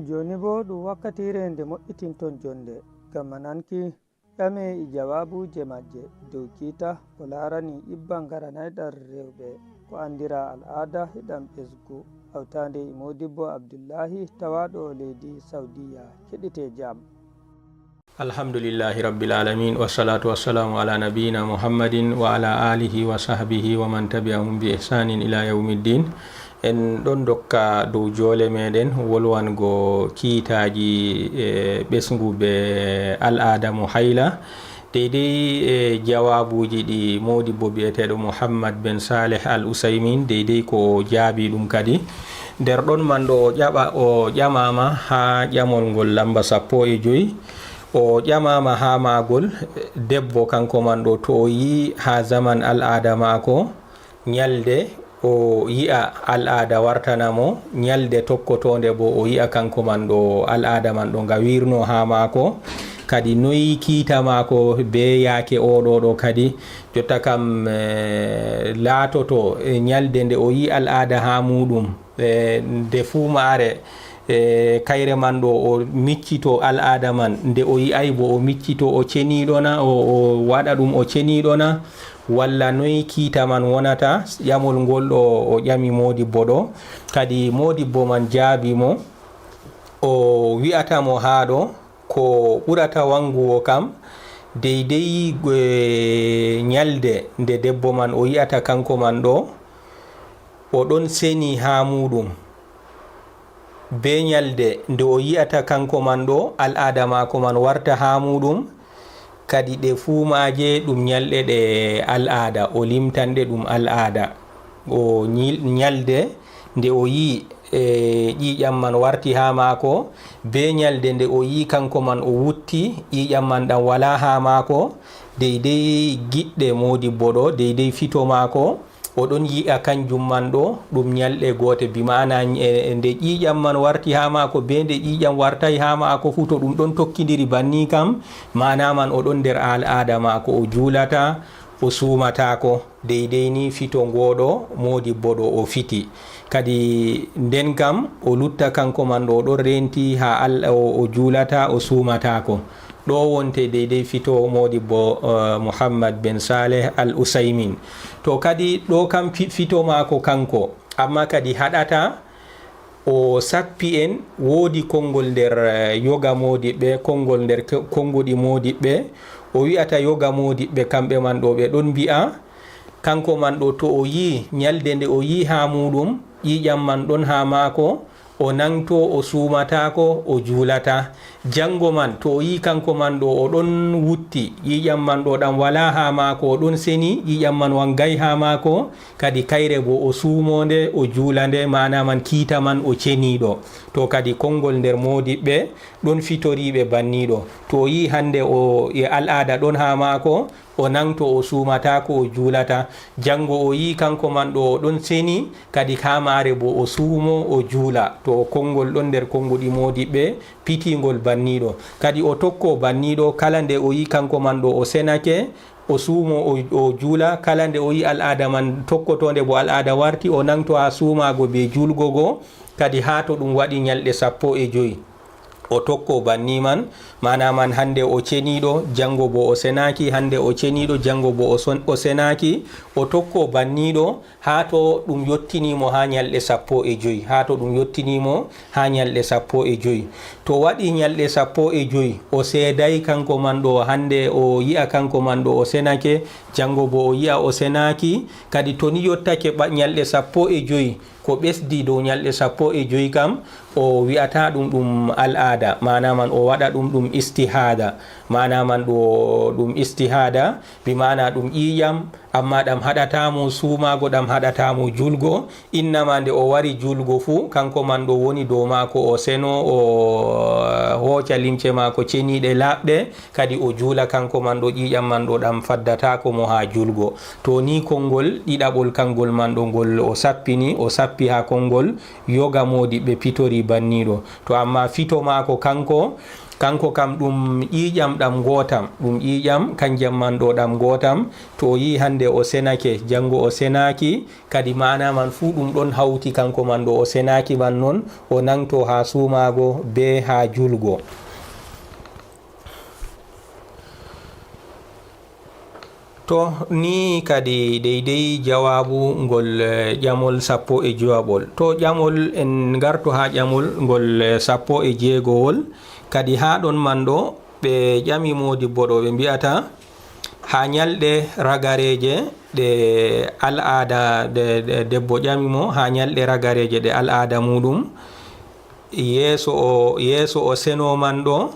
joni bo ɗum wakkatire nde moƴƴitinton jonde gam nanki ƴame e jawabuje majje dow kiita ko larani ibbal garanayɗal rewɓe ko andira al'ada heɗam ɓesgu hawtande e modibbo Abdullahi tawaɗo leydi Saudiya. keɗite jam. Alhamdulillahi rabbil alamin wassalatu wassalamu ala nabiyina Muhammadin wa ala alihi wa sahbihi wa man tabi'ahum bi ihsanin ila yawmiddin. En ɗon dokka dow joole meɗen wolwango kiitaji ɓesgu ɓe al'ada mo hayla deydey jawabuji ɗi modibbo bi'eteɗo Muhammad ben Saleh Al Usaymin deydey ko jaabi ɗum kadi. Nder ɗon man ɗo o ƴamama ha ƴamol ngol lamba 15 o ƴamama ha magol debbo kanko man ɗo to o yi ha zaman al'ada mako nyalde o yi'a al'ada wartanamo nyalde tokkotonde bo o yi'a kanko man ɗo al'ada man ɗo nga wirno ha mako kadi noyi kiita mako be yaake oɗo ɗo kadi jotta kam laatoto nyalde nde o yi al'ada ha muɗum nde fuu maare kayre man ɗo o miccito al'ada man nde o yi'ay bo o miccito o ceniɗona o waɗa ɗum o ceniɗona walla noyi kiita man wonata. ƴamol ngol ɗo o ƴami modibbo ɗo kadi modibbo man jaabimo o wi'atamo ha ɗo ko ɓurata wanguwo kam deydey nyalde nde debbo man o yi'ata kanko man ɗo o ɗon seni ha muɗum be nyalde nde o yi'ata kanko man ɗo al'ada mako man warta ha muɗum kadi ɗe fuumaje ɗum nyalɗe ɗe al'ada o limtanɗe ɗum al'ada o nyalde nde o yi ƴiƴam man warti ha mako be nyalde nde o yi kanko man o wutti ƴiƴam man ɗam wala ha mako deydey giɗɗe modibbo ɗo deydey fito mako oɗon yi'a kanjum man ɗo ɗum nyalɗe goote bimana nde ƴiƴam man warti ha mako be nde ƴiƴam wartay ha mako fu to ɗum ɗon tokkidiri banni kam mana man oɗon nder al'ada mako o juulata o suumatako deydey ni fito ngoɗo modibbo ɗo o fiti kadi nden kam o lutta kanko man ɗo ɗon renti ha o juulata o suumatako ɗo wonte deydey fito modibbo Muhammad ben Saleh Al Usaymin. To kadi ɗo kam fito mako kanko amma kadi haɗata o sappi en woodi konngol nder yoga modiɓɓe konngol nder konnguɗi modiɓɓe o wi'ata yoga modiɓɓe kamɓe man ɗo ɓe ɗon mbi'a kanko man ɗo to o yi nyalde nde o yi ha muɗum ƴiƴam man ɗon ha mako o nangto o suumatako o juulata jango man to o yi kanko man ɗo o ɗon wutti ƴiƴam man ɗo ɗam wala ha mako o ɗon seni ƴiƴam man wangay ha mako kadi kayre bo o suumonde o juulande mana man kiita man o ceniɗo to kadi konngol nder modiɓɓe ɗon fitoriɓe banniɗo to o yi hande o e al'ada ɗon ha mako o nangto o suumatako o juulata jango o yi kanko man ɗo o ɗon seni kadi ha mare bo o suumo o juula to konngol ɗon nder konnguɗi modiɓɓe pitigol banniɗo kadi o tokko banniɗo kala nde o yi kanko man ɗo o senake o suumo o juula kala nde o yi al'ada man tokkotonde bo al'ada warti o nangto ha suumago be julgogo kadi ha to ɗum waɗi nyalɗe 15 o tokko banni man mana man hande o ceniɗo jango bo o senaki hande o ceniɗo jango bo o senaki o tokko banniɗo ha to ɗum yottinimo ha nyalɗe 15 ha to ɗum yottinimo ha nyalɗe 15 to waɗi nyalɗe 15 o seeday kanko man ɗo hande o yi'a kanko man ɗo o senake jango bo o yi'a o senaki kadi to ni yottake nyalɗe 15 ko ɓesdi dow nyalɗe 15 kam o wi'ata ɗum al'ada mana man o waɗa ɗum istihada mana man ɗum istihada bi mana ɗum ƴiƴam amma ɗam haɗatamo suumago ɗam haɗatamo julgo innama nde o wari julgo fu kanko man ɗo woni dow mako o seno o hooca limce mako ceniɗe laɓɗe kadi o juula kanko man ɗo ƴiƴam man ɗo ɗam faddatako mo ha julgo to ni konngol ɗiɗaɓol kangol man ɗo ngol o sappi ha konngol yoga modi ɓe pitori banniɗo to amma fito mako kanko kanko kam ɗum ƴiƴam ɗam gotam, ɗum ƴiƴam kanjam man ɗo ɗam gotam. To o yi hande o senake jango o senaki, kadi mana man fu ɗum ɗon hawti kanko man ɗo o senaki man non o nangto ha sumago be ha julgo. To ni kadi deydey jawabu ngol ƴamol 15. To ƴamol en garto ha ƴamol ngol 16 kadi ha ɗon man ɗo ɓe ƴami modibbo ɗo ɓe mbiyata ha ñalɗe ragareje ɗe al'ada debbo ƴamimo ha ñalɗe ragareje ɗe al'ada muɗum yeeso o seno man ɗo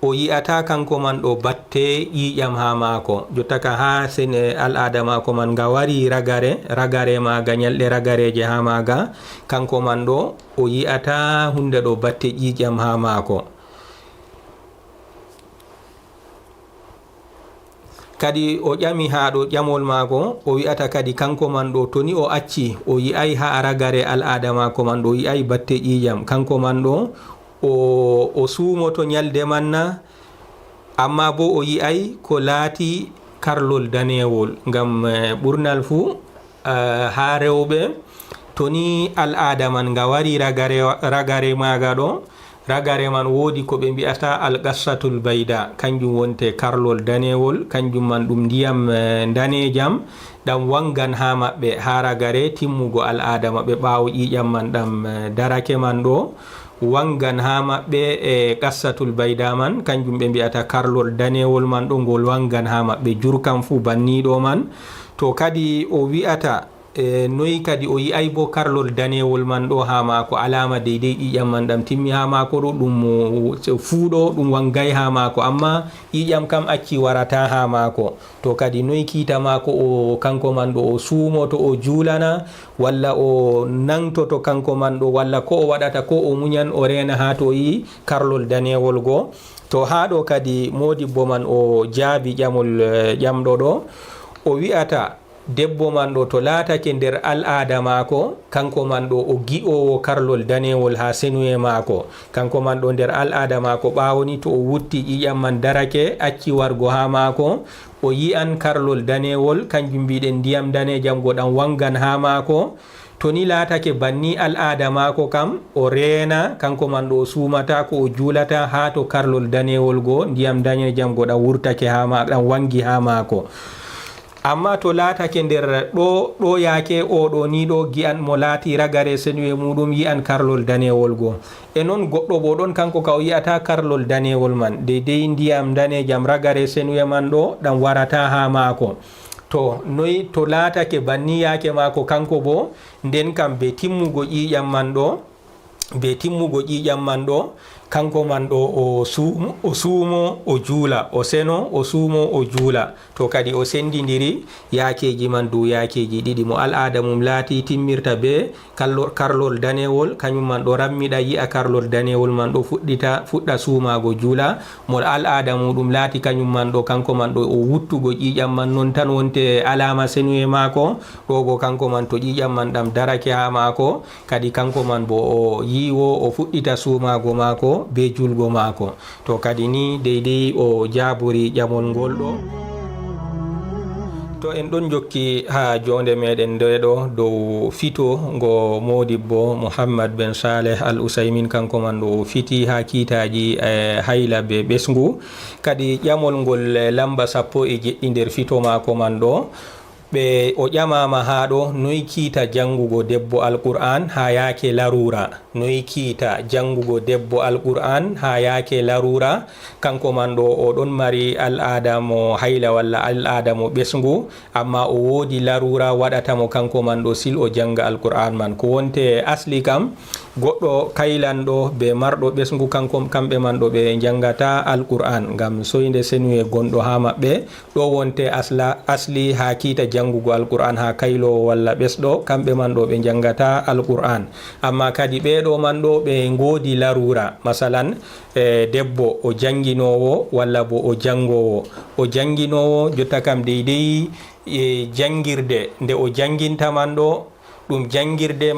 o yi'ata kanko man ɗo batte ƴiƴam ha maako, jotta ka ha sene al'ada maako man nga wari ragare maga ñalɗe ragareje ha maga, kanko man ɗo o yi'ata hunde ɗo batte ƴiƴam ha maako. Kadi o ƴami ha ɗo ƴamol maako o wi'ata kadi kanko man ɗo to ni o acci o yi'ay ha ragare al'ada maako man ɗo o yi'ay batte ƴiƴam, kanko man ɗo o suumoto ñalde manna, amma bo o yi'ay ko laati karlol danewol, ngam ɓurnal fu ha rewɓe to ni al'ada man nga wari ragare maga ɗo, ragare man woodi ko ɓe mbi'ata alqassatul bayda, kanjum wonte karlol danewol, kanjum man ɗum ndiyam danejam ɗam wangan ha maɓɓe ha ragare timmugo al'ada maɓɓe ɓawo ƴiƴam man ɗam darake man ɗo wangan ha maɓɓe e qassatul bayda man, kanjum ɓe mbi'ata karlol danewol man ɗo ngol wangan ha maɓɓe jurkam fu banniɗo man. To kadi o wi'ata noyi kadi o yi'ay bo karlol danewol man ɗo ha maako, alama deydey ƴiƴam man ɗam timmi ha maako ɗo, ɗum fuuɗo ɗum wangay ha maako, amma ƴiƴam kam acci warata ha maako. To kadi noyi kiita maako o kanko man ɗo o suumoto o juulana, walla o nangtoto kanko man ɗo, walla ko o waɗata ko o muñan o rena ha to yi karlol danewol go. To ha ɗo kadi modibbo man o jaabi ƴamɗo ɗo, o wi'ata debbo man ɗo to laatake nder al'ada maako kanko man ɗo o gi'owo karlol danewol ha senuye maako, kanko man ɗo nder al'ada maako ɓawoni to o wutti ƴiƴam man darake acci wargo ha maako, o yi'an karlol danewol kanjum mbiɗen ndiyam danejam goɗan wangan ha maako. To ni laatake banni al'ada maako kam o reena, kanko man ɗo o suumata ko o juulata ha to karlol danewol go ndiyam danejam goɗan wurtake ha maako, ɗan wangi ha maako. Amma to laatake nder ɗo yaake oɗo ni ɗo gi'an mo laati ragare senuye muɗum yi'an karlol danewol go, e non goɗɗo bo ɗon kanko ka o yi'ata karlol danewol man deydey ndiyam danejam ragare senuye man ɗo ɗam warata ha maako. To noyi to laatake banni yaake maako kanko bo nden kam be timmugo ƴiƴam man ɗo kanko man ɗo o suumo o juula, o seno o suumo o juula. To kadi o sendidiri yaakeji man dow yaakeji ɗiɗi, mo al'ada mum laati timmirta be karlol danewol kañum man ɗo rammiɗa yi'a karlol danewol man ɗo fuɗɗa suumago juula, mo al'ada muɗum laati kañum man ɗo kanko man ɗo o wuttugo ƴiƴam man non tan wonte alama senuye maako ɗo bo kanko man to ƴiƴam man ɗam darake ha maako kadi kanko man bo o yiwo o fuɗɗita suumago maako be julgo maako. To kadi ni deydey o jaabori ƴamol ngol ɗo. To en ɗon jokki ha jonde meɗen ndeɗo dow fito ngo modibbo Mouhammad Ben Saleh Al Usaymin kanko man ɗo fiti ha kiitaji hayla be ɓesngu, kadi ƴamol ngol lamba 11 nder fito maako man ɗo ɓe o ƴamama ha ɗo noyi kiita jangugo debbo alqur'an ha yaake larura, noyi kiita jangugo debbo alqur'an ha yaake larura, kanko man ɗo o ɗon mari al'ada mo hayla walla al'ada mo ɓesngu, amma o woodi larura waɗatamo kanko man ɗo sil o janga alqur'an man, ko wonte asli kam goɗɗo kaylanɗo be marɗo ɓesngu kamɓe man ɗo ɓe jangata alqur'an ngam soyde senuye gonɗo ha maɓɓe, ɗo wonte asli ha kiita jangugo alqur'an ha kaylowo walla ɓesɗo kamɓe man ɗo ɓe jangata alqur'an. Amma kadi ɓeɗo man ɗo ɓe ngodi larura, masalan debbo o janginowo walla bo o janginowo jotta kam deydey jangirde nde o janginta man ɗo ɗum jangirde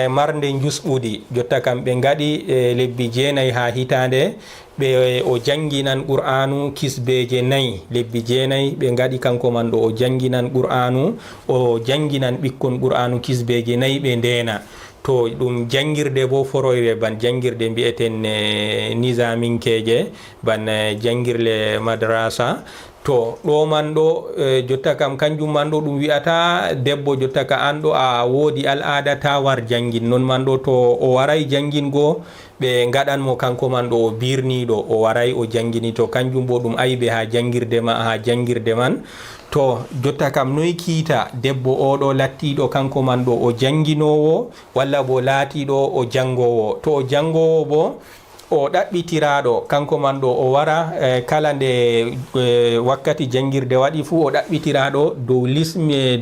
marde jusɓudi jotta kam ɓe gaɗi lebbi 9 ha hitande ɓe o janginan qur'anu kisbeje 4 lebbi 9 ɓe gaɗi kanko man ɗo o janginan qur'anu o janginan ɓikkon qur'anu kisbeje 4 ɓe ndena to ɗum jangirde bo foroyre ban jangirde mbi'eten nisaminkeje ban jangirle madrasa to ɗo man ɗo jotta kam kanjum man ɗo ɗum wi'ata debbo jotta ka an ɗo a woodi al'ada ta war jangin non man ɗo to o waray jangingo ɓe gaɗanmo kanko man ɗo o birniɗo o waray o jangini to kanjum bo ɗum aybe ha jangirde man to jotta kam noy kiita debbo oɗo lattiɗo kanko man ɗo o janginowo walla bo laatiɗo o jangowo to o jangowo bo o ɗaɓɓitiraɗo kanko man ɗo o wara kala nde wakkati jangirde waɗi fuu o ɗaɓɓitiraɗo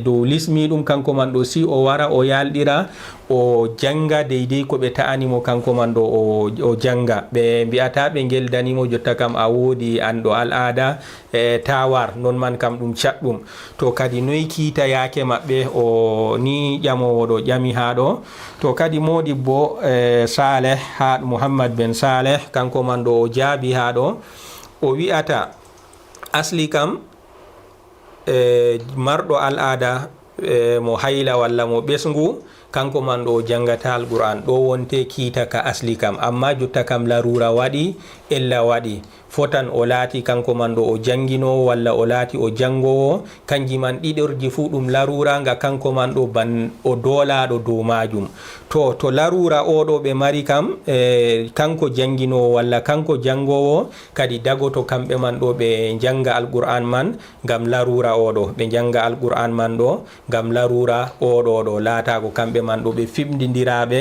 dow lismi ɗum kanko man ɗo si o wara o yalɗira o janga deydey ko ɓe ta'animo kanko man ɗo o janga ɓe mbi'ata ɓe geldanimo jotta kam a woodi anɗo al'ada tawar non man kam ɗum caɗɗum to kadi noy kiita yaake maɓɓe o ni ƴamowo ɗo ƴami ha ɗo to kadi modibbo Saleh ha Muhammad ben Saleh kanko man ɗo o jaabi ha ɗo o wi'ata asli kam marɗo al'ada mo hayla walla mo ɓesngu kanko man ɗo jangata alquran ɗo wonte kiita ka asli kam amma jotta kam larura waɗi ella waɗi fotan o laati kanko man ɗo o janginowo walla o laati o jangowo kanji man ɗiɗorji fu ɗum larura nga kanko man ɗo ban o dolaɗo dow majum to larura oɗo ɓe mari kam kanko janginowo walla kanko jangowo kadi dagoto kamɓe man ɗo ɓe janga alquran man ngam larura oɗo ɓe janga alquran man ɗo ngam larura oɗo ɗo laatago kamɓe man ɗo ɓe fimdidiraɓe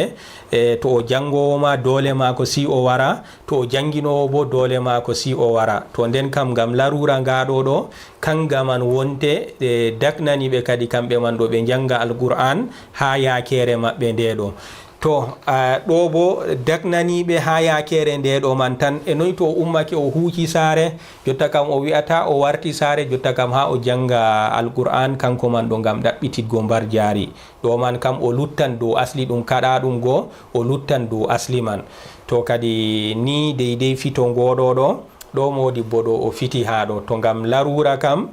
to o jangowo ma dole mako si o wara to o janginowo bo dole mako si o wara to nden kam ngam larura ngaɗo ɗo kanga man wonte daknani ɓe kadi kamɓe man ɗo ɓe janga alquran ha yakere maɓɓe nde ɗo to ɗo bo daknaniɓe ha yakere nde ɗo man tan e noy to o ummake o huuci saare jotta kam o wi'ata o warti saare jotta kam ha o janga alquran kanko man ɗo ngam ɗaɓɓititgo mbar jaari ɗo man kam o luttan dow asli ɗum kaɗa ɗum go o luttan dow asli man to kadi ni deydey fito ngoɗo ɗo modibbo ɗo o fiti ha ɗo to ngam larura kam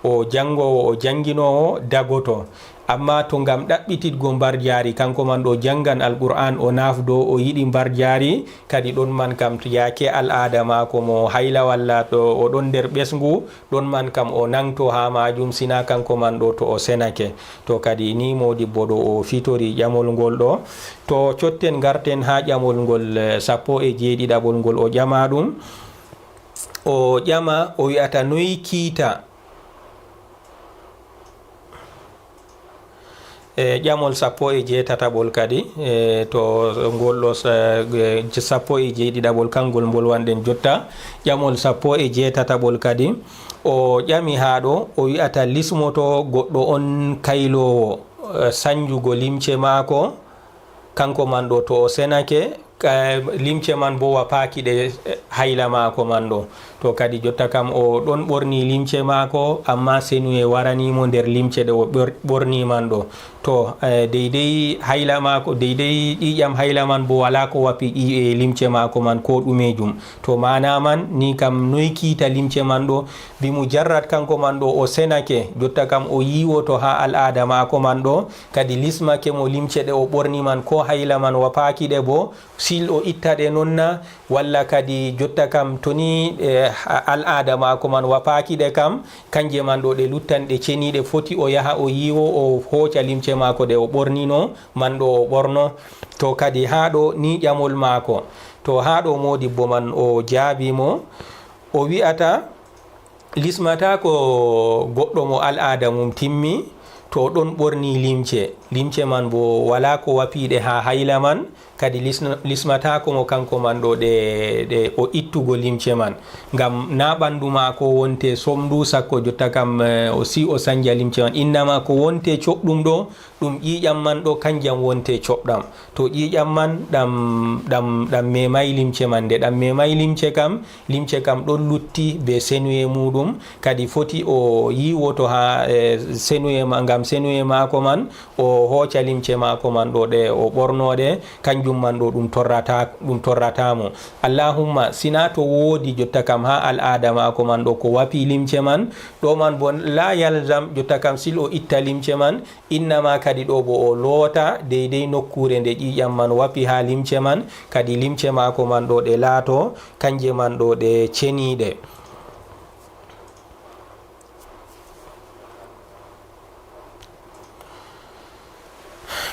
o jangowo o janginowo dagoto amma to ngam ɗaɓɓititgo mbar jaari kanko man ɗo jangan alquran o nafdo o yiɗi mbar jaari kadi ɗon man kam to yaake al'ada mako mo hayla walla to o ɗon nder ɓesngu ɗon man kam o nangto ha majum sina kanko man ɗo to o senake to kadi ni modibbo ɗo o fitori ƴamol ngol ɗo to cotten garten ha ƴamol ngol 17 ngol o ƴama ɗum o ƴama o wi'ata noy kiita ƴamol 17 kadi to ngol ɗo 17 kangol ngol wanɗen jotta ƴamol 17 kadi o ƴami ha ɗo o wi'ata lismoto goɗɗo on kaylowo sanjugo limce maako kanko man ɗo to o senake limce man bo wapaki ɗe hayla maako man ɗo to kadi jotta kam o ɗon ɓorni limce maako amma senuye waranimo nder limce ɗe o ɓorni man ɗo to deydey hayla maako deydey ƴiƴam hayla man bo wala ko wapi limce maako man ko ɗumejum to mana man ni kam noy kiita limce man ɗo bi mujarrat kanko man ɗo o senake jotta kam o yiwoto ha al'ada maako man ɗo kadi lismake mo limce ɗe o ɓorni man ko hayla man wapaki ɗe bo sil o itta ɗe nonna walla kadi jotta kam toni al'ada maako man wapaki ɗe kam kanje man ɗo ɗe luttan ɗe ceniɗe foti o yaha o yiwo o hoca limce maako ɗe o ɓornino man ɗo o ɓorno to kadi ha ɗo ni ƴamol maako to ha ɗo modibbo man o jaabimo o wi'ata lismata ko goɗɗo mo al'ada mum timmi to ɗon ɓorni limce man bo wala ko wapiɗe ha hayla man kadi lismata ko mo kanko man ɗo ɗe o ittugo limce man ngam na ɓandu ma ko wonte somdu sakko jotta kam o si o sanja limce man innama ko wonte coɓɗum ɗo ɗum ƴiƴam man ɗo kanjam wonte coɓɗam to ƴiƴam man ɗam memay limce man nde ɗam memay limce kam ɗon lutti be senuye muɗum kadi foti o yiwoto ha senuye ma ngam ngam senuye mako man o hoca limce mako man ɗo ɗe o ɓornode kanjum man ɗo ɗum torratamo. Allahumma sina to wodi jotta kam ha al'ada mako man ɗo ko wapi limce man ɗo man bo la yalzam jotta kam sil o itta limce man, innama kadi ɗo bo o loota deydey nokkure nde ƴiƴam man wapi ha limce man, kadi limce mako man ɗo ɗe laato kanje man ɗo ɗe ceniɗe.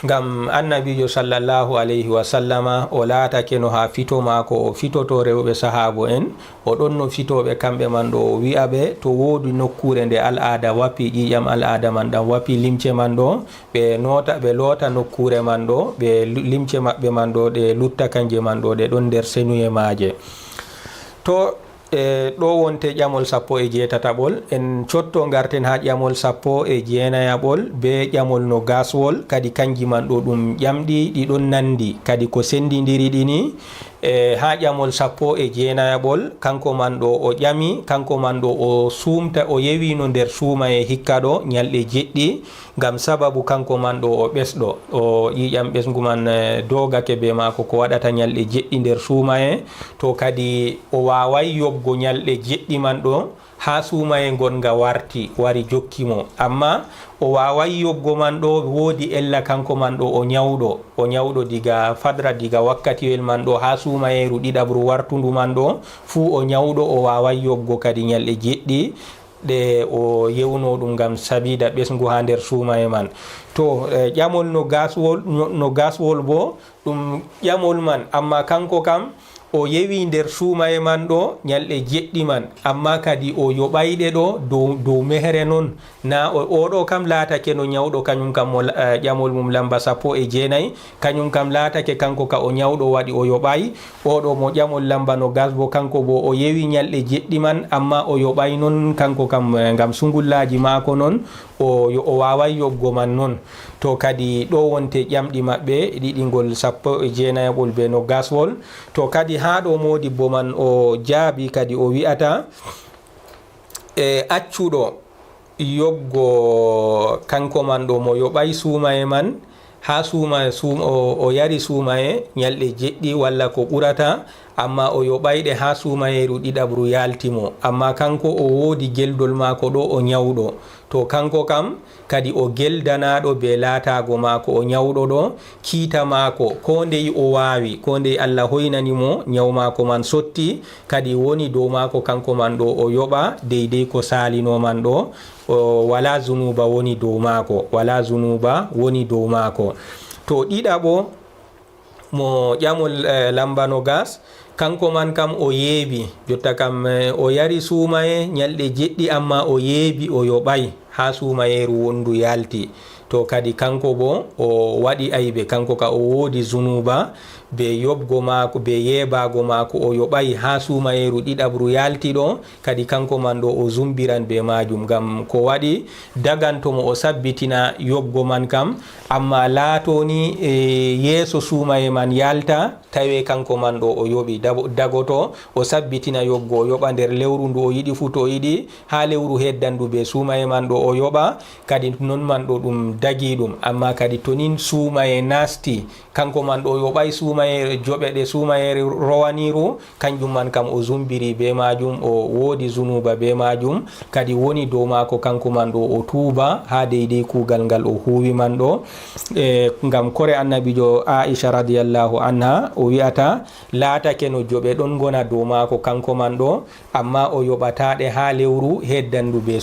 ngam annabijo sallallahu alayhi wa sallama o laatake no ha fito mako o fitoto rewɓe sahabo en o ɗon no fitoɓe kamɓe man ɗo o wi'a ɓe to wodi nokkure nde al'ada wapi ƴiƴam al'ada man ɗam wapi limce man ɗo ɓe loota nokkure man ɗo ɓe limce maɓɓe man ɗo ɗe lutta kanje man ɗo ɗe ɗon nder senuye maaje. To ɗo wonte ƴamol 17 en cotto garten ha ƴamol 19 be ƴamol no gaswol kadi kanji man ɗo ɗum ƴamɗi ɗiɗon nandi kadi ko sendidiri ɗini. Ha ƴamol 19 kanko man ɗo o ƴami, kanko man ɗo o sumta o yewino nder suumaye hikka ɗo ñalɗe jeɗɗi ngam sababu kanko man ɗo o ɓesɗo o ƴiƴam ɓesgu man dogake be mako ko waɗata ñalɗe jeɗɗi nder suumaye, to kadi o wawai yobgo ñalɗe jeɗɗi man ɗo ha suumaye gonga wari jokkimo, amma o wawai yobgo man ɗo woodi ella kanko man ɗo o ñawɗo diga fadra diga wakkatiwel man ɗo ha suumayeru ɗiɗaɓru wartundu man ɗo fuu o ñawɗo o wawai yobgo kadi ñalɗe jeɗɗi ɗe o yewno ɗum ngam sabida ɓesgu ha nder suumaye man. To ƴamol no gaswol bo ɗum ƴamol man, amma kanko kam o yewi nder suumaye man ɗo ñalɗe jeɗɗi man, amma kadi o yoɓayɗe ɗo dow mehere noon na oɗo kam laatake no ñawɗo kañum kam mo ƴamol mum lamba 19 kañum kam laatake kanko ka o ñawɗo waɗi o yoɓay. oɗo mo ƴamol lamba no gas bo kanko bo o yewi ñalɗe jeɗɗi man, amma o yoɓay noon kanko kam ngam sungullaji maako noon o wawai yobgo man noon. To kadi ɗo wonte ƴamɗi maɓɓe ɗiɗingol 19 be no gaswol. To kadi ha ɗo modibbo man o jaabi kadi o wi'ata accuɗo yobgo kanko man ɗo mo yoɓay suumaye man ha o yari suumaye ñalɗe jeɗɗi walla ko ɓurata, amma o yoɓayɗe ha suumayeru ɗiɗaɓru yaltimo, amma kanko o woodi geldol maako ɗo o ñawɗo. To kanko kam kadi o geldanaɗo be laatago maako o ñawɗo ɗo, kiita maako ko ndey o waawi, ko ndey Allah hoynanimo ñaw maako man sotti, kadi woni dow maako kanko man ɗo o yoɓa deydey ko salino man ɗo, wala zunuba woni dow maako. To ɗiɗaɓo mo ƴamol lamba no gas, kanko man kam o yeebi jotta kam o yari suumaye ñalɗe jeɗɗi, amma o yeebi o yoɓay ha suumayeru wondu yalti. To kadi kanko bo o waɗi aybe, kanko ka o woodi zunuba be yobgo maako be yeebago maako o yoɓay ha suumayeru ɗiɗaɓru yalti ɗo, kadi kanko man ɗo o zumbiran be majum, ngam ko waɗi dagantomo o sabbitina yobgo man kam, amma laatoni yeeso suumaye man yalta tawe kanko man ɗo o yoɓi dagoto o sabbitina yobgo o yoɓa nder lewru ndu o yiɗi fu, to o yiɗi ha lewru heddandu be suumaye man ɗo o yoɓa, kadi non man ɗo ɗum dagi ɗum. Amma kadi tonin suumaye nasti kanko man ɗo yoɓay suumaye joɓeɗe suumayere rowaniru, kanjum man kam o zumbiri be majum, o woodi zunuba be majum, kadi woni dow maako kanko man ɗo o tuuba ha deydey kuugal ngal o huwi man ɗo. Ngam kore annabijo Aisha radiyallahu anha o wi'ata laatake no joɓe ɗon gona dow maako kanko man ɗo, amma o yoɓataɗe ha lewru heddandu be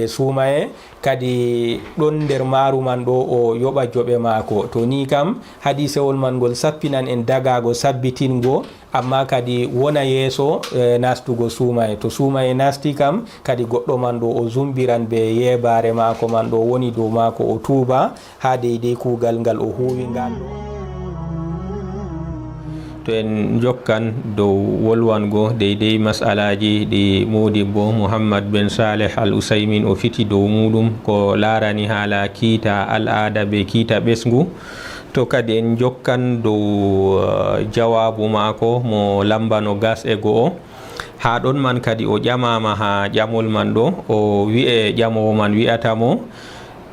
suumaye, kadi ɗon nder maaru man ɗo o yoɓa joɓe maako. To ni kam hadisewol man ngol sappinan en dagago sabbitingo, amma kadi wona yeeso nastugo suumaye. To suumaye nasti kam kadi goɗɗo man ɗo o zumbiran be yeebare maako man ɗo woni dow maako o tuuba ha deydey kuugal ngal o huwi ngal ɗo. To en jokkan dow wolwango deydey masalaji ɗi modibbo Muhammad ben Saleh Al Usaymin o fiti dow muɗum ko larani haala kiita al'ada be kiita ɓesgu. To kadi en jokkan dow jawabu maako mo lamba no gas e go'o. ha ɗon man kadi o ƴamama ha ƴamol man ɗo o wi'e ƴamowo man wi'atamo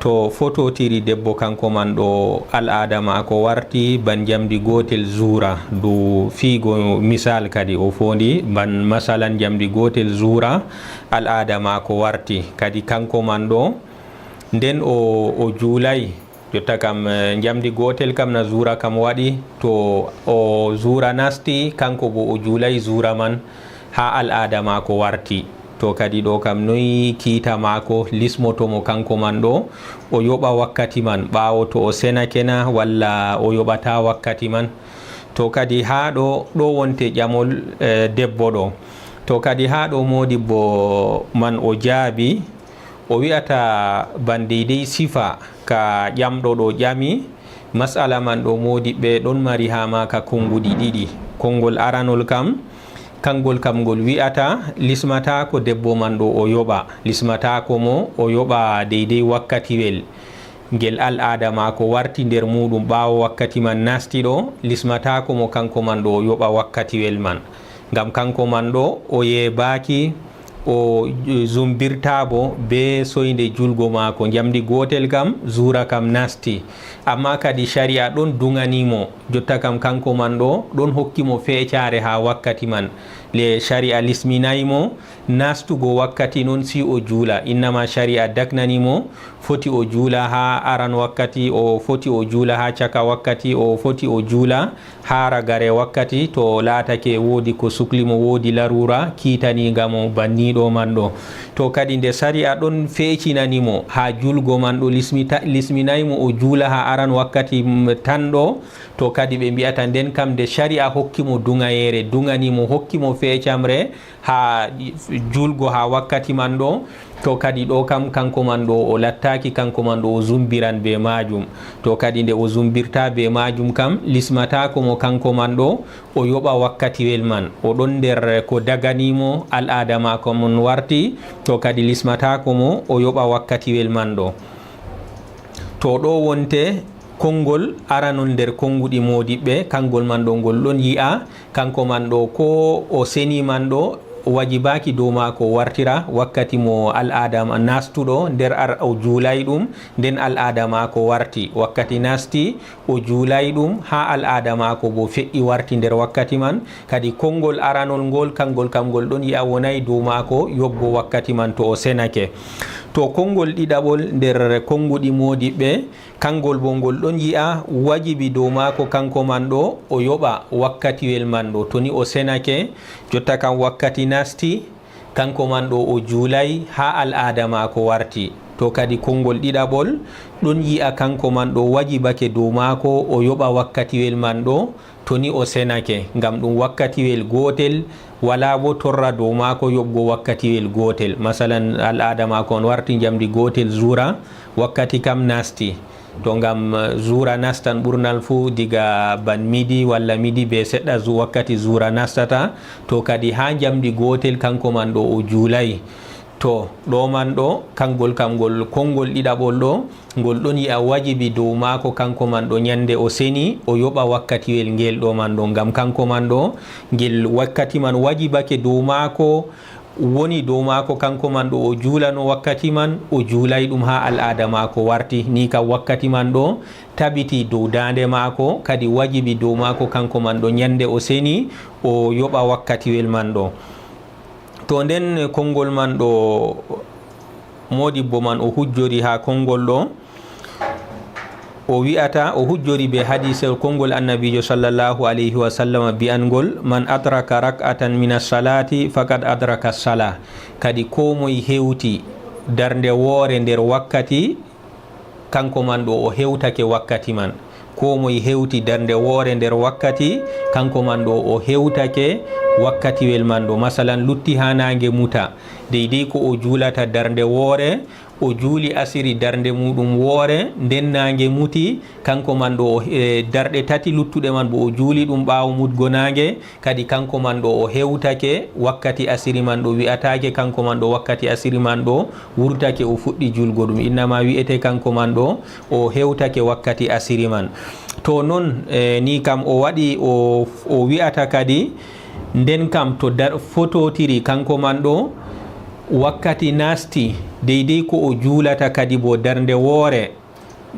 to fototiri debbo kanko man ɗo al'ada mako warti ban jamdi gotel zura du fiigo misal kadi o fondi ban masalan jamdi gotel zura al'ada mako warti kadi kanko man ɗo nden o juulay jotta kam jamdi gotel kam na zura kam waɗi to o zura nasti kanko bo o juulay zura man ha al'ada mako warti to kadi ɗo kam noyi kiita mako lismotomo kanko man ɗo o yoɓa wakkati man ɓawo to o senakena walla o yoɓata wakkati man to kadi ha ɗo wonte ƴamol debbo ɗo to kadi ha ɗo modibbo man o jaabi o wi'ata bandeydey sifa ka ƴamɗo ɗo ƴami masala man ɗo modiɓɓe ɗon mari ha maka konguɗi ɗiɗi konngol aranol kam kangol kam ngol wi'ata lismata ko debbo man ɗo o yoɓa lismata ko mo o yoɓa deydey wakkatiwel ngel al'ada mako warti nder muɗum ɓawo wakkati man nasti ɗo lismata ko mo kanko man ɗo o yoɓa wakkatiwel man ngam kanko man ɗo o yebaki o zumbirtabo be soyde julgo mako jamdi gotel kam zura kam nasti amma kadi sharia ɗon duganimo jotta kam kanko man ɗo ɗon hokkimo feecare ha wakkati man le sharia lisminaymo nastugo wakkati noon si o juula innama sharia dagnanimo foti o juula ha aran wakkati o foti o juula ha caka wakkati o foti o juula ha ragare wakkati to laatake woodi ko suklimo woodi larura kiitanigamo banniɗo man ɗo to kadi nde sharia ɗon feecinanimo ha julgo man ɗo lisminaymo o juula ha aran wakkati tan ɗo to kadi ɓe mbiyata nden kam nde sharia hokkimo dugayere duganimo hokkimo feecamre ha julgo ha wakkati man ɗo to kadi ɗo kam kanko man ɗo o lattaki kanko man ɗo o zumbiran be majum to kadi nde o zumbirta be majum kam lismata ko mo kanko man ɗo o yoɓa wakkatiwel man o ɗon nder ko daganimo al'ada mako mon warti to kadi lismata ko mo o yoɓa wakkatiwel man ɗo to ɗo wonte konngol aranon nder konguɗi modiɓɓe kangol man ɗo ngol ɗon yi'a kanko man ɗo ko o seni man ɗo wajibaki dow mako wartira wakkati mo al'ada nastuɗo nder o juulay ɗum nden al'ada mako warti wakkati nasti o juulay ɗum ha al'ada mako bo feƴƴi warti nder wakkati man kadi konngol aranol ngol kangol kam ngol ɗon yi'a wonay dow mako yobbo wakkati man to o senake to konngol ɗiɗaɓol nder konguɗi modiɓɓe kangol bo ngol ɗon yi'a wajibi dow mako kanko man ɗo o yoɓa wakkatiwel man ɗo to ni o senake jotta kam wakkati nasti kanko man ɗo o juulay ha al'ada mako warti to kadi konngol ɗiɗaɓol ɗon yi'a kanko man ɗo wajibake dow mako o yoɓa wakkatiwel man ɗo to ni o senake ngam ɗum wakkatiwel gotel wala bo torra dow mako yoɓgo wakkatiwel gotel masalan al'ada mako on warti jamdi gotel zura wakkati kam nasti to ngam zura nastan ɓurnal fu diga ban midi walla midi be seɗɗa wakkati zura nastata to kadi ha jamdi gotel kanko man ɗo o juulay to ɗo man ɗo kangol kam ngol konngol ɗiɗaɓol ɗo ngol ɗon yi'a wajibi dow mako kanko man ɗo nyande o seni o yoɓa wakkatiwel ngel ɗo man ɗo ngam kanko man ɗo ngel wakkati man wajibake dow mako woni dow mako kanko man ɗo o juulano wakkati man o juulay ɗum ha al'ada mako warti ni kam wakkati man ɗo tabiti dow dande mako kadi wajibi dow mako kanko man ɗo nyande o seni o yoɓa wakkatiwel man ɗo to nden konngol man ɗo modibbo man o hujjori ha konngol ɗo o wi'ata o hujjori be hadisel konngol annabijo sallallahu alayhi wa sallam bi'angol man adraka rak'atan min as-salati faqad adraka as-salah kadi ko moye hewti darnde woore nder wakkati kanko man ɗo o hewtake wakkati man ko moye hewti darnde woore nder wakkati kanko man ɗo o hewtake wakkatiwel man ɗo masalan lutti ha nange muta deydey ko o juulata darnde woore o juuli asiri darnde muɗum woore nden nange muti kanko man ɗo darɗe tati luttuɗe man bo o juuli ɗum ɓaawo mutgo nange kadi kanko man ɗo o hewtake wakkati asiri man ɗo wi'atake kanko man ɗo wakkati asiri man ɗo wurtake o fuɗɗi julgo ɗum innama wi'ete kanko man ɗo o hewtake wakkati asiri man to noon ni kam o waɗi o wi'ata kadi nden kam to fototiri kanko man ɗo wakkati nasti deydey ko o juulata kadi bo darnde woore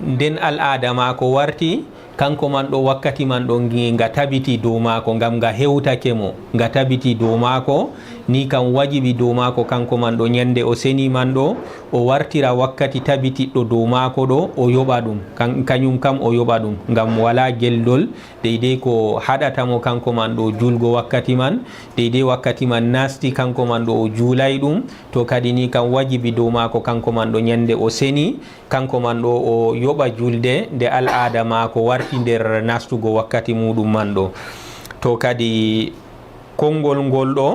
nden al'ada mako warti kanko man ɗo wakkati man ɗo nga tabiti dow mako ngam nga hewtake mo nga tabiti dow mako ni kam wajibi dow mako kanko man ɗo nyande o seni man ɗo o wartira wakkati tabitiɗɗo dow mako ɗo o yoɓa ɗum kañum kam o yoɓa ɗum ngam wala geldol deydey ko haɗatamo kanko man ɗo julgo wakkati man deydey wakkati man nasti kanko man ɗo o juulay ɗum to kadi ni kam wajibi dow mako kanko man ɗo nyande o seni kanko man ɗo o yoɓa julde nde al'ada mako warti nder nastugo wakkati muɗum man ɗo. To kadi konngol ngol ɗo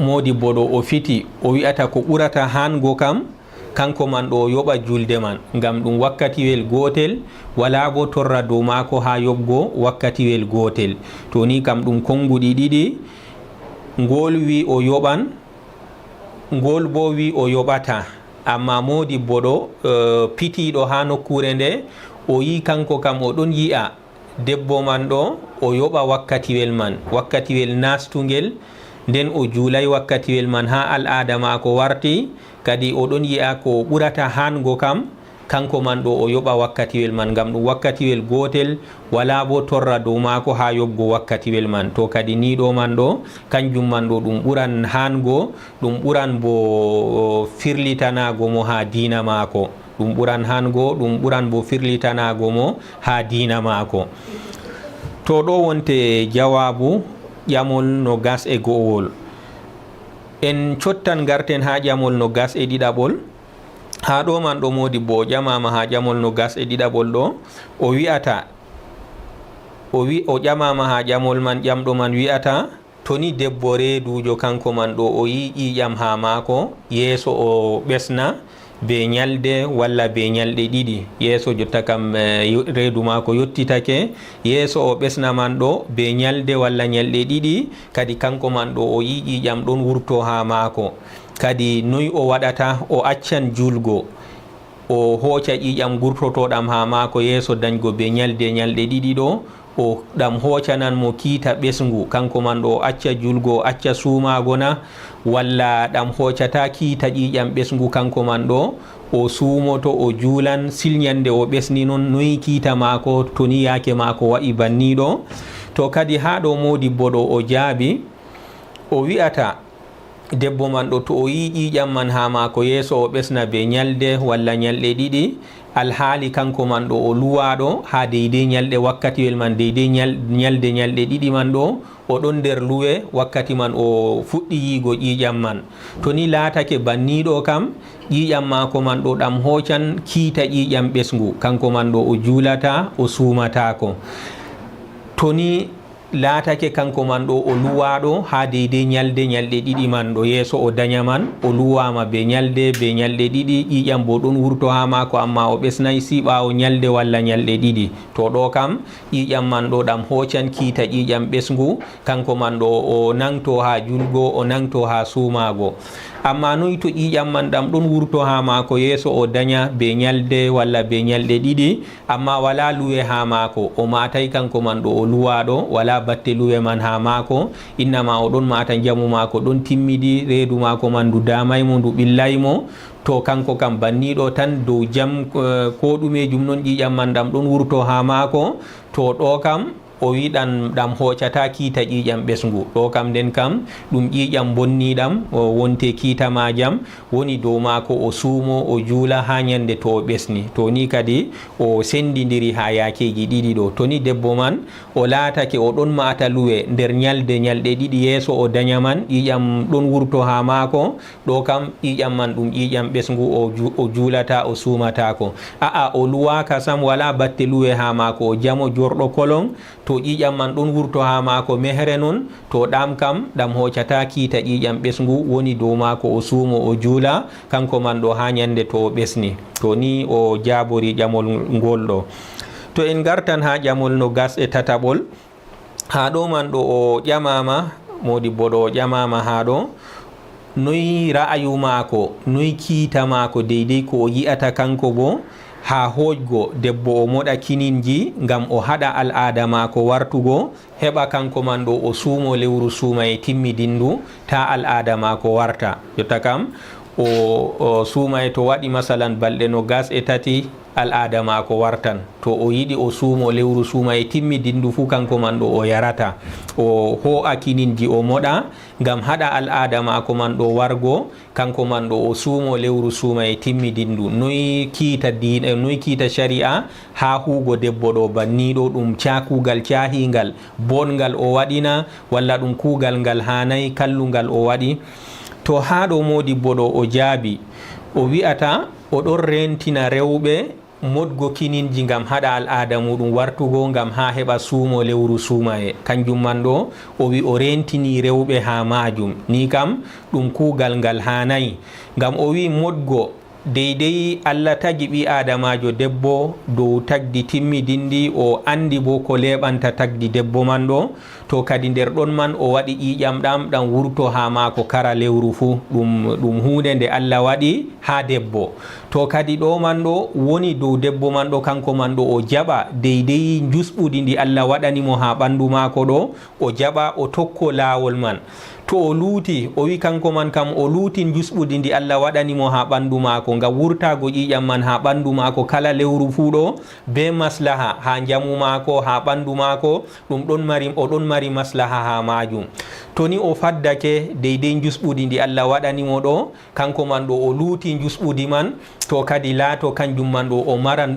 modibbo ɗo o fiti o wi'ata ko ɓurata hango kam kanko man ɗo o yoɓa julde man ngam ɗum wakkatiwel gotel wala bo torra dow mako ha yoɓgo wakkatiwel gotel. To ni kam ɗum konguɗi ɗiɗi, ngol wi o yoɓan, ngol bo wi o yoɓata, amma modibbo ɗo pitiɗo ha nokkure nde o yi kanko kam o ɗon yi'a debbo man ɗo o yoɓa wakkatiwel man, wakkatiwel nastugel, nden o juulay wakkatiwel man ha al'ada mako warti kadi o ɗon yi'a ko ɓurata hango kam kanko man ɗo o yoɓa wakkatiwel man ngam ɗum wakkatiwel gotel wala bo torra dow mako ha yoɓgo wakkatiwel man. To kadi ni ɗo man ɗo kanjum man ɗo ɗum ɓuran hango, ɗum ɓuran bo firlitanago mo ha dina mako, ɗum ɓuran hango, ɗum ɓuran bo firlitanago mo ha dina mako. To ɗo wonte jawabu ƴamol no gas e go'owol. En cottan garten ha ƴamol no gas e ɗiɗaɓol. Ha ɗo man ɗo modibbo o ƴamama ha ƴamol no gas e ɗiɗaɓol ɗo o wi'ata o ƴamama ha ƴamol man, ƴamɗo man wi'ata to ni debbo reedujo kanko man ɗo o yi ƴiƴam ha mako yeeso o ɓesna be ñalde walla be ñalɗe ɗiɗi, yeeso jotta kam reedu mako yottitake, yeeso o ɓesna man ɗo be ñalde walla ñalɗe ɗiɗi kadi kanko man ɗo o yi ƴiƴam ɗon wurto ha mako. Kadi noy o waɗata? O accan julgo, o hooca ƴiƴam gurtotoɗam ha mako yeeso dañgo be ñalɗe ɗiɗi ɗo o ɗam hoocanan mo kiita ɓesngu, kanko man ɗo o acca julgo, o acca suumago na, walla ɗam hoocata kiita ƴiƴam ɓesngu kanko man ɗo o suumoto o juulan silñande o ɓesni noon noyi kiita mako to ni yaake mako waɗi banniɗo. To kadi ha ɗo modibbo ɗo o jaabi o wi'ata debbo man ɗo to o yi ƴiƴam man ha mako yeeso o ɓesna be ñalde walla ñalɗe ɗiɗi, alhaali kanko man ɗo o luwaɗo ha deydey ñalɗe wakkatiwel man, deydey ñalɗe ɗiɗi man ɗo o ɗon nder luwe wakkati man o fuɗɗi yiigo ƴiƴam man. To ni laatake banniɗo kam ƴiƴam mako man ɗo ɗam hoocan kiita ƴiƴam ɓesngu, kanko man ɗo o juulata o suumatako. To ni laatake kanko man ɗo o luwaɗo ha deydey ñalɗe ɗiɗi man ɗo yeeso o daña man o luwama be ñalɗe ɗiɗi, ƴiƴam bo ɗon wurto ha mako amma o ɓesnayi si ɓawo ñalde walla ñalɗe ɗiɗi. To ɗo kam ƴiƴam man ɗo ɗam hoocan kiita ƴiƴam ɓesngu, kanko man ɗo o nangto ha julgo, o nangto ha suumago. Amma noy to ƴiƴam man ɗam ɗon wurto ha mako yeeso o daña be ñalde walla be ñalɗe ɗiɗi amma wala luwe ha mako, o matay kanko man ɗo o luwaɗo, wala batte luwe man ha mako, innama o ɗon mata jamu mako ɗon timmidi, reedu mako man ndu damaymo ndu ɓillaymo. To kanko kam banniɗo tan dow jam ko ɗumejum noon ƴiƴam man ɗam ɗon wurto ha mako, to ɗo kam o wiɗan ɗam hoocata kiita ƴiƴam ɓesngu. Ɗo kam nden kam ɗum ƴiƴam bonniɗam wonte kiita majam woni dow mako o suumo o juula ha ñande to o ɓesni. To ni kadi o sendidiri ha yakeji ɗiɗi ɗo. To ni debbo man o laatake o ɗon mata luwe nder ñalɗe ɗiɗi yeeso o daña man ƴiƴam ɗon wurto ha mako, ɗo kam ƴiƴam man ɗum ƴiƴam ɓesngu o juulata o suumatako. O luwaka sam wala batte luwe ha mako, o jamo jorɗo kolon, to ƴiƴam man ɗon wurto ha mako mehre noon, to ɗam kam ɗam hoccata kiita ƴiƴam ɓesngu woni dow mako o suumo o juula kanko man ɗo ha ñande to o ɓesni. To ni o jabori ƴamol ngol ɗo. To en gartan ha ƴamol no gas e tataɓol, ha ɗo man ɗo o ƴamama, modibbo ɗo o ƴamama ha ɗo noyi ra'ayu mako, noyi kiita mako deydey ko o yi'ata kanko bo ha hojgo debbo o moɗa kininji ngam o haɗa al'ada mako wartugo, heɓa kanko man ɗo o suumo lewru suumaye timmidindu ta al'ada mako warta. Jotta kam o suumaye to waɗi masalan balɗe no gas e tati al'ada mako wartan, to o yiɗi o suumo lewru suumaye timmidindu fu kanko man ɗo o yarata, o ho'a kininji o moɗa ngam haɗa al'ada mako man ɗo wargo, kanko man ɗo o suumo lewru suumaye timmidindu. Noy kiita diina, noy kiita shari'a ha hugo debbo ɗo banniɗo, ɗum kugal cahingal bongal o waɗina walla ɗum kugal ngal hanayi kallungal o waɗi? To ha ɗo modibbo ɗo o jaabi, o wi'ata o ɗon rentina rewɓe modgo kininji ngam haɗa al'ada muɗum wartugo ngam ha heɓa suumo lewru suumaye. Kanjum man ɗo o wi o rentini rewɓe ha majum, ni kam ɗum kugal ngal hanayi, ngam o wi modgo deydey Allah tagi ɓi adamajo debbo dow tagdi timmidindi, o andi bo ko leɓanta tagdi debbo man ɗo, to kadi nder ɗon man o waɗi ƴiƴam ɗam wurto ha mako kara lewru fu, ɗum hunde nde Allah waɗi ha debbo. To kadi ɗo man ɗo woni dow debbo man ɗo, kanko man ɗo o jaɓa deydey jusɓudi ndi Allah waɗanimo ha ɓandu mako ɗo, o jaɓa o tokko lawol man. To o luuti, o wi kanko man kam o luutin jusɓudi ndi Allah waɗanimo ha ɓandu mako ngam wurtago ƴiƴam man ha ɓandu mako kala lewru fu ɗo, be maslaha ha jamu mako, ha ɓandu mako, o ɗon mari maslaha ha majum. To ni o faddake deydey jusɓudi ndi Allah waɗanimo ɗo, kanko man ɗo o luuti jusɓudi man, to kadi laato kanjum man ɗo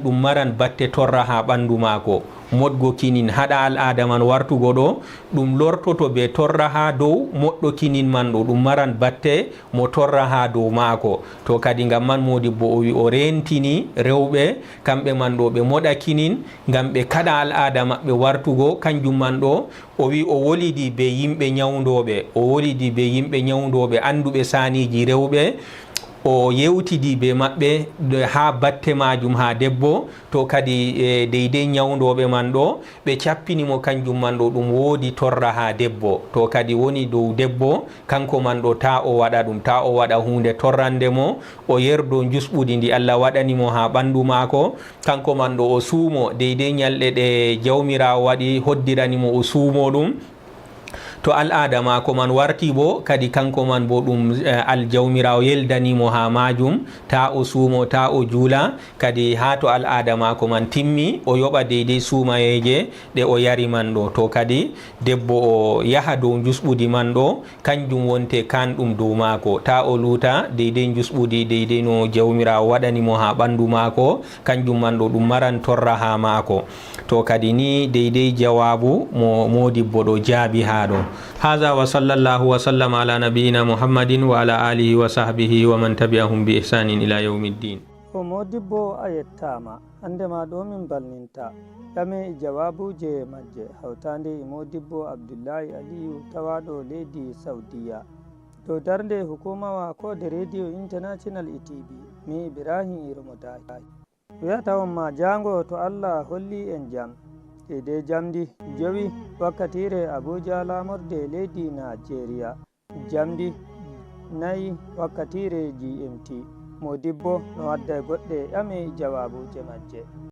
ɗum maran batte torra ha ɓandu mako. Modgo kinin haɗa al'ada man wartugo ɗo, ɗum lortoto be torra ha dow moɗɗo kinin man ɗo, ɗum maran batte mo torra ha dow mako. To kadi ngam man modibbo o wi o rentini rewɓe kamɓe man ɗo ɓe moɗa kinin ngam ɓe kaɗa al'ada maɓɓe wartugo. Kanjum man ɗo o wi o wolidi be yimɓe nyawdoɓe, anduɓe saniji rewɓe, o yewtidi be maɓɓe ha batte majum ha debbo. To kadi deydey nyawdoɓe man ɗo ɓe cappinimo kanjum man ɗo ɗum woodi torra ha debbo. To kadi woni dow debbo kanko man ɗo ta o waɗa ɗum, ta o waɗa hunde torrande mo, o yerdo jusɓudi ndi Allah waɗanimo ha ɓandu mako, kanko man ɗo o suumo deydey nyalɗe ɗe jawmirawo waɗi hoddiranimo o suumo ɗum. To al'ada mako man warti bo kadi kanko man bo ɗum aljawmirawo yeldanimo ha majum, ta o suumo, ta o juula, kadi ha to al'ada mako man timmi o yoɓa deydey suumayeje ɗe o yari man ɗo. To kadi debbo o yaha dow jusɓudi man ɗo, kanjum wonte kanɗum dow mako, ta o luuta deydey jusɓudi deydey no jawmirawo waɗanimo ha ɓandu mako, kanjum man ɗo ɗum maran torra ha mako. To kadi ni deydey jawabu mo modibbo ɗo jaabi ha ɗo. هذا وصلى الله وسلم على نبينا محمد وعلى آله وصحبه ومن تبعهم بإحسان إلى يوم الدين. Modibbo ayettama andema ɗo min balninta ɗame jawabuje majje hawtande modibbo Abdullahi Aliyu tawaɗo leydi Saudiya dow darde hukumawa kode radio international ETV. mi Ibrahim Irmodai wiyata on ma jango to Allah holli en jam de jamdi jowi wakkatire Abuja lamorde leydi Nigeria, jamdi 4 wakkatire GMT. Modibbo no wadda goɗɗe ƴame jawabuje majje.